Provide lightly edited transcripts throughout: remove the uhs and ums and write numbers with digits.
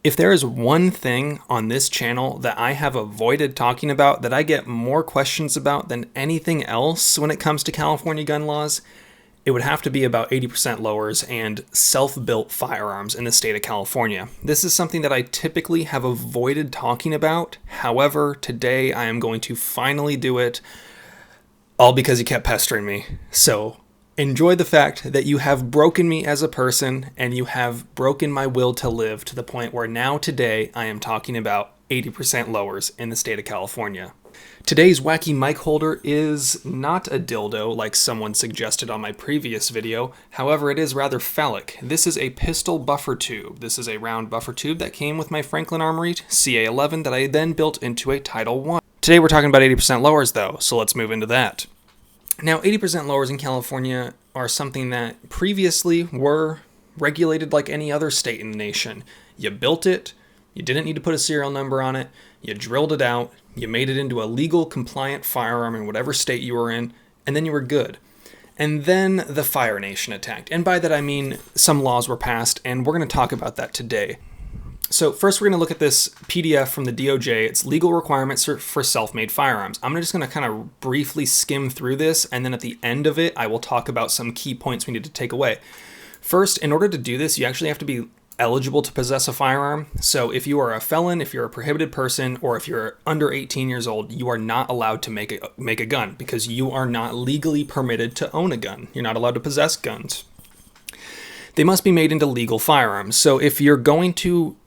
If there is one thing on this channel that I have avoided talking about, that I get more questions about than anything else when it comes to California gun laws, it would have to be about 80% lowers and self-built firearms in the state of California. This is something that I typically have avoided talking about. However, today I am going to finally do it, all because you kept pestering me. So enjoy the fact that you have broken me as a person and you have broken my will to live to the point where now today I am talking about 80% lowers in the state of California. Today's wacky mic holder is not a dildo like someone suggested on my previous video. However, it is rather phallic. This is a pistol buffer tube. This is a round buffer tube that came with my Franklin Armory CA11 that I then built into a Title I. Today we're talking about 80% lowers though, so let's move into that. Now, 80% lowers in California are something that previously were regulated like any other state in the nation. You built it, you didn't need to put a serial number on it, you drilled it out, you made it into a legal compliant firearm in whatever state you were in, and then you were good. And then the Fire Nation attacked. And by that I mean some laws were passed, and we're going to talk about that today. So first we're going to look at this PDF from the DOJ. It's legal requirements for self-made firearms. I'm just going to kind of briefly skim through this, and then at the end of it, I will talk about some key points we need to take away. First, in order to do this, you actually have to be eligible to possess a firearm. So if you are a felon, if you're a prohibited person, or if you're under 18 years old, you are not allowed to make a gun because you are not legally permitted to own a gun. You're not allowed to possess guns. They must be made into legal firearms. So if you're going to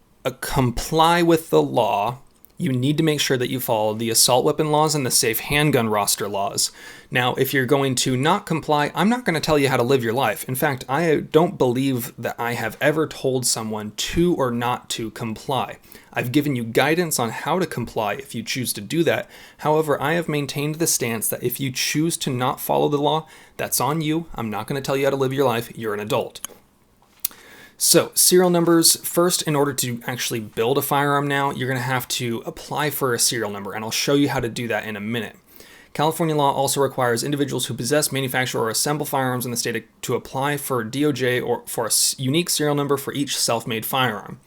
comply with the law, you need to make sure that you follow the assault weapon laws and the safe handgun roster laws. Now, if you're going to not comply, I'm not going to tell you how to live your life. In fact, I don't believe that I have ever told someone to or not to comply. I've given you guidance on how to comply if you choose to do that. However, I have maintained the stance that if you choose to not follow the law, that's on you. I'm not going to tell you how to live your life. You're an adult. So, serial numbers. First, in order to actually build a firearm now, you're going to have to apply for a serial number, and I'll show you how to do that in a minute. California law also requires individuals who possess, manufacture, or assemble firearms in the state to apply for DOJ or for a unique serial number for each self-made firearm.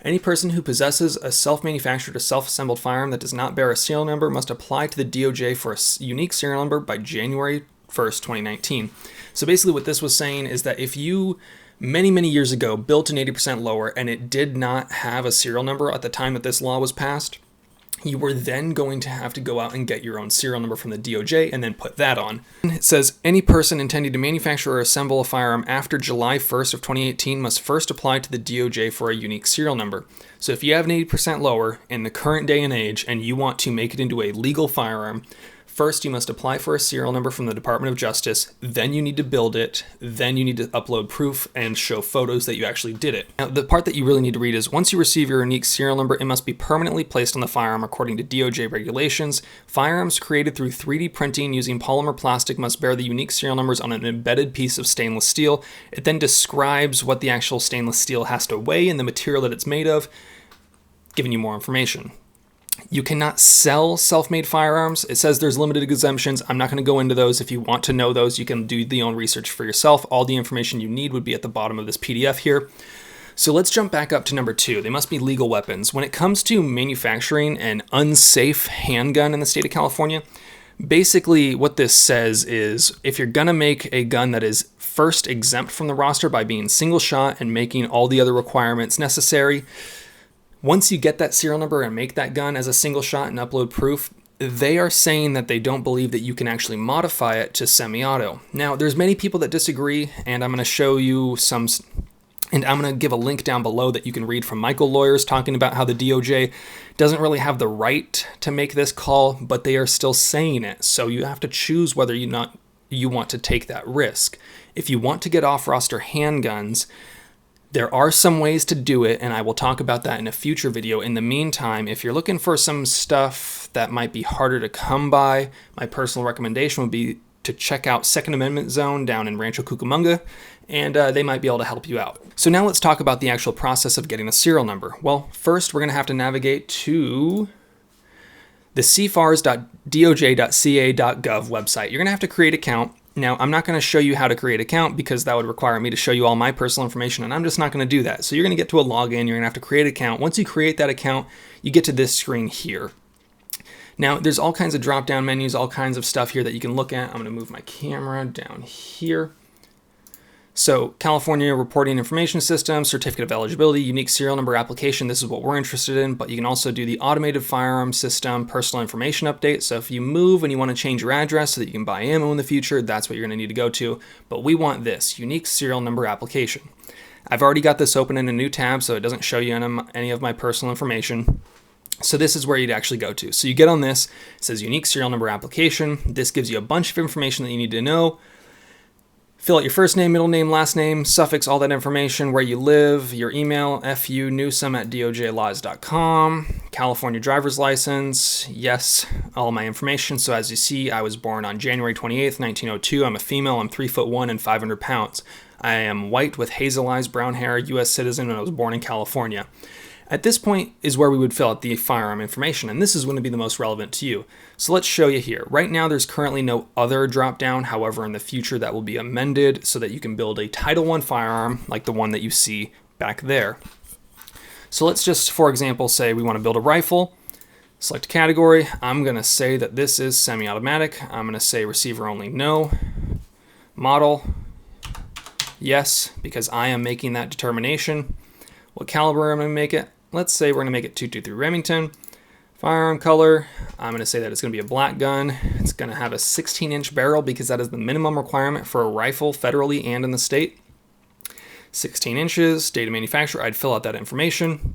Any person who possesses a self-manufactured or self-assembled firearm that does not bear a serial number must apply to the DOJ for a unique serial number by January 1st, 2019. So basically what this was saying is that if you many years ago built an 80% lower and it did not have a serial number at the time that this law was passed, you were then going to have to go out and get your own serial number from the DOJ and then put that on. It says any person intending to manufacture or assemble a firearm after July 1st of 2018 must first apply to the DOJ for a unique serial number. So if you have an 80% lower in the current day and age and you want to make it into a legal firearm, first, you must apply for a serial number from the Department of Justice, then you need to build it, then you need to upload proof and show photos that you actually did it. Now, the part that you really need to read is, once you receive your unique serial number, it must be permanently placed on the firearm according to DOJ regulations. Firearms created through 3D printing using polymer plastic must bear the unique serial numbers on an embedded piece of stainless steel. It then describes what the actual stainless steel has to weigh and the material that it's made of, giving you more information. You cannot sell self-made firearms. It says there's limited exemptions. I'm not going to go into those. If you want to know those, you can do the own research for yourself. All the information you need would be at the bottom of this PDF here. So let's jump back up to number 2. They must be legal weapons. When it comes to manufacturing an unsafe handgun in the state of California, basically what this says is if you're going to make a gun that is first exempt from the roster by being single shot and making all the other requirements necessary, once you get that serial number and make that gun as a single shot and upload proof, they are saying that they don't believe that you can actually modify it to semi-auto. Now, there's many people that disagree, and I'm going to show you some, and I'm going to give a link down below that you can read from Michael Lawyers talking about how the DOJ doesn't really have the right to make this call, but they are still saying it. So you have to choose whether you want to take that risk. If you want to get off-roster handguns, there are some ways to do it, and I will talk about that in a future video. In the meantime, if you're looking for some stuff that might be harder to come by, my personal recommendation would be to check out Second Amendment Zone down in Rancho Cucamonga, and they might be able to help you out. So now let's talk about the actual process of getting a serial number. Well, first we're going to have to navigate to the cfars.doj.ca.gov website. You're going to have to create an account. Now, I'm not going to show you how to create an account because that would require me to show you all my personal information, and I'm just not going to do that. So you're going to get to a login, you're going to have to create an account. Once you create that account, you get to this screen here. Now, there's all kinds of drop-down menus, all kinds of stuff here that you can look at. I'm going to move my camera down here. So California Reporting Information System, Certificate of Eligibility, Unique Serial Number Application, this is what we're interested in, but you can also do the Automated Firearm System, Personal Information Update. So if you move and you want to change your address so that you can buy ammo in the future, that's what you're going to need to go to. But we want this, Unique Serial Number Application. I've already got this open in a new tab, so it doesn't show you any of my personal information. So this is where you'd actually go to. So you get on this, it says Unique Serial Number Application. This gives you a bunch of information that you need to know. Fill out your first name, middle name, last name, suffix, all that information, where you live, your email, funewsome@dojlaws.com, California driver's license, yes, all my information. So as you see, I was born on January 28th, 1902. I'm a female, I'm 3'1" and 500 pounds. I am white with hazel eyes, brown hair, U.S. citizen, and I was born in California. At this point is where we would fill out the firearm information, and this is going to be the most relevant to you. So let's show you here. Right now, there's currently no other drop-down. However, in the future, that will be amended so that you can build a Title I firearm like the one that you see back there. So let's just, for example, say we want to build a rifle. Select category. I'm going to say that this is semi-automatic. I'm going to say receiver only, no. Model, yes, because I am making that determination. What caliber am I going to make it? Let's say we're going to make it .223 Remington. Firearm color, I'm going to say that it's going to be a black gun. It's going to have a 16-inch barrel because that is the minimum requirement for a rifle federally and in the state. 16 inches, date of manufacturer, I'd fill out that information.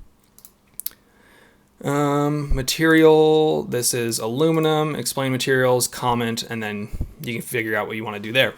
Material, this is aluminum, explain materials, comment, and then you can figure out what you want to do there.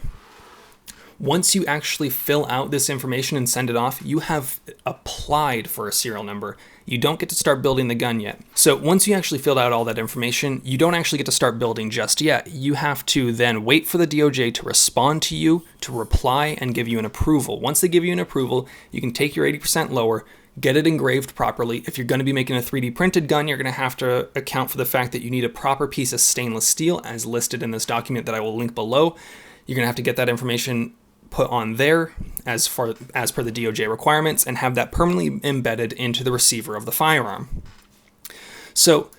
Once you actually fill out this information and send it off, you have applied for a serial number. You don't get to start building the gun yet. So once you actually filled out all that information, you don't actually get to start building just yet. You have to then wait for the DOJ to respond to you, to reply, and give you an approval. Once they give you an approval, you can take your 80% lower, get it engraved properly. If you're going to be making a 3D printed gun, you're going to have to account for the fact that you need a proper piece of stainless steel as listed in this document that I will link below. You're going to have to get that information put on there as per the DOJ requirements and have that permanently embedded into the receiver of the firearm. So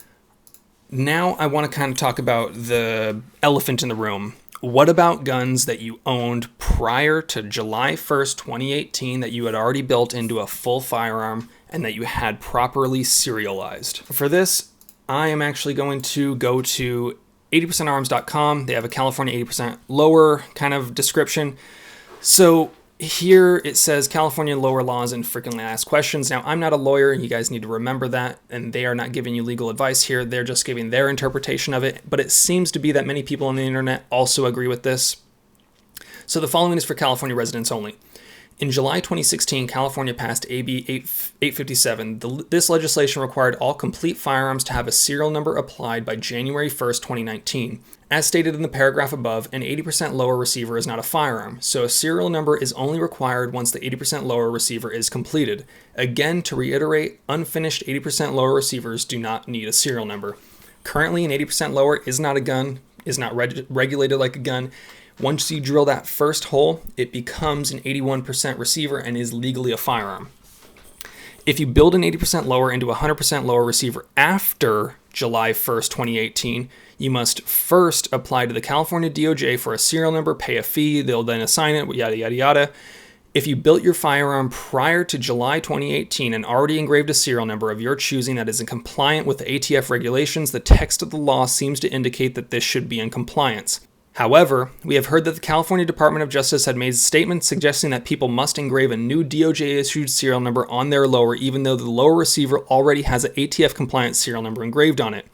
now I want to kind of talk about the elephant in the room. What about guns that you owned prior to July 1st, 2018 that you had already built into a full firearm and that you had properly serialized? For this, I am actually going to go to 80percentarms.com. They have a California 80% lower kind of description. So here it says California lower laws and frequently asked questions. Now, I'm not a lawyer. You guys need to remember that. And they are not giving you legal advice here. They're just giving their interpretation of it. But it seems to be that many people on the internet also agree with this. So the following is for California residents only. In July 2016, California passed AB 857. This legislation required all complete firearms to have a serial number applied by January 1st, 2019. As stated in the paragraph above, an 80% lower receiver is not a firearm, so a serial number is only required once the 80% lower receiver is completed. Again, to reiterate, unfinished 80% lower receivers do not need a serial number. Currently, an 80% lower is not a gun, is not regulated like a gun. Once you drill that first hole, it becomes an 81% receiver and is legally a firearm. If you build an 80% lower into a 100% lower receiver after July 1st, 2018, you must first apply to the California DOJ for a serial number, pay a fee, they'll then assign it, yada, yada, yada. If you built your firearm prior to July 2018 and already engraved a serial number of your choosing that is in compliant with the ATF regulations, the text of the law seems to indicate that this should be in compliance. However, we have heard that the California Department of Justice had made statements suggesting that people must engrave a new DOJ-issued serial number on their lower, even though the lower receiver already has an ATF-compliant serial number engraved on it.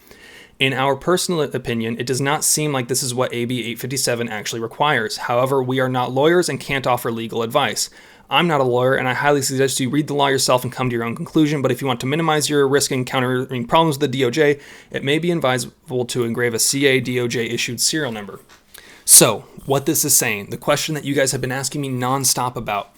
In our personal opinion, it does not seem like this is what AB 857 actually requires. However, we are not lawyers and can't offer legal advice. I'm not a lawyer, and I highly suggest you read the law yourself and come to your own conclusion, but if you want to minimize your risk in encountering problems with the DOJ, it may be advisable to engrave a CA DOJ-issued serial number. So, what this is saying, the question that you guys have been asking me nonstop about,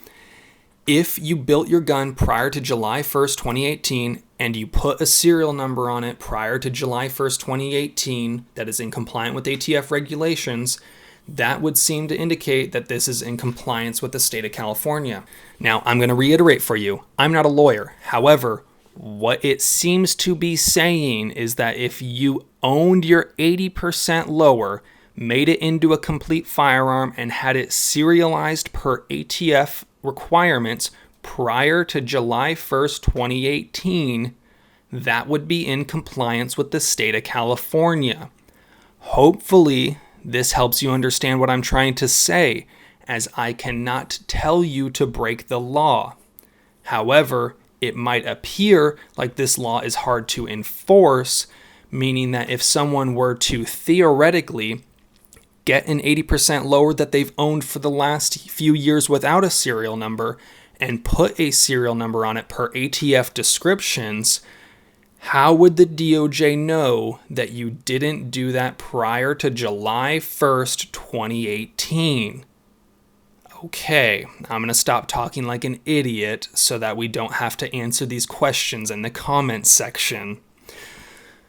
if you built your gun prior to July 1st, 2018, and you put a serial number on it prior to July 1st, 2018, that is in compliant with ATF regulations, that would seem to indicate that this is in compliance with the state of California. Now, I'm going to reiterate for you, I'm not a lawyer. However, what it seems to be saying is that if you owned your 80% lower, made it into a complete firearm, and had it serialized per ATF requirements prior to July 1st, 2018, that would be in compliance with the state of California. Hopefully, this helps you understand what I'm trying to say, as I cannot tell you to break the law. However, it might appear like this law is hard to enforce, meaning that if someone were to theoretically get an 80% lower that they've owned for the last few years without a serial number and put a serial number on it per ATF descriptions, how would the DOJ know that you didn't do that prior to July 1st, 2018? Okay, I'm going to stop talking like an idiot so that we don't have to answer these questions in the comments section.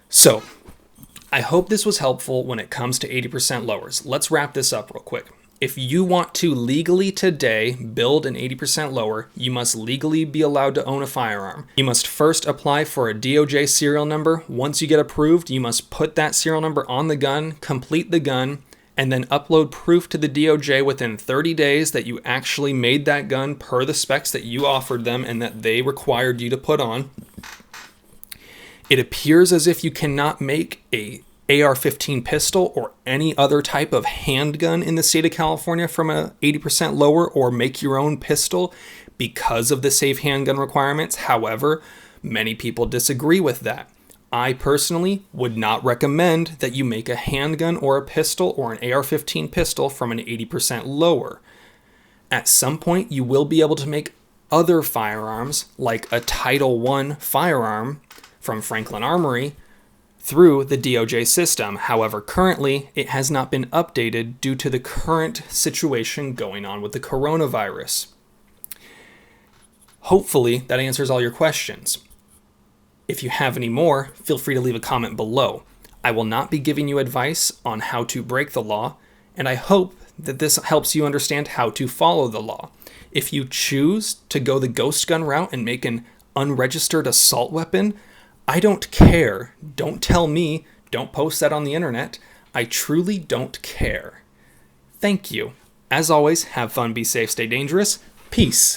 So, I hope this was helpful when it comes to 80% lowers. Let's wrap this up real quick. If you want to legally today build an 80% lower, you must legally be allowed to own a firearm. You must first apply for a DOJ serial number. Once you get approved, you must put that serial number on the gun, complete the gun, and then upload proof to the DOJ within 30 days that you actually made that gun per the specs that you offered them and that they required you to put on. It appears as if you cannot make a AR-15 pistol or any other type of handgun in the state of California from a 80% lower, or make your own pistol because of the safe handgun requirements. However, many people disagree with that. I personally would not recommend that you make a handgun or a pistol or an AR-15 pistol from an 80% lower. At some point, you will be able to make other firearms, like a Title I firearm from Franklin Armory, through the DOJ system. However, currently, it has not been updated due to the current situation going on with the coronavirus. Hopefully, that answers all your questions. If you have any more, feel free to leave a comment below. I will not be giving you advice on how to break the law, and I hope that this helps you understand how to follow the law. If you choose to go the ghost gun route and make an unregistered assault weapon, I don't care. Don't tell me. Don't post that on the internet. I truly don't care. Thank you. As always, have fun, be safe, stay dangerous. Peace.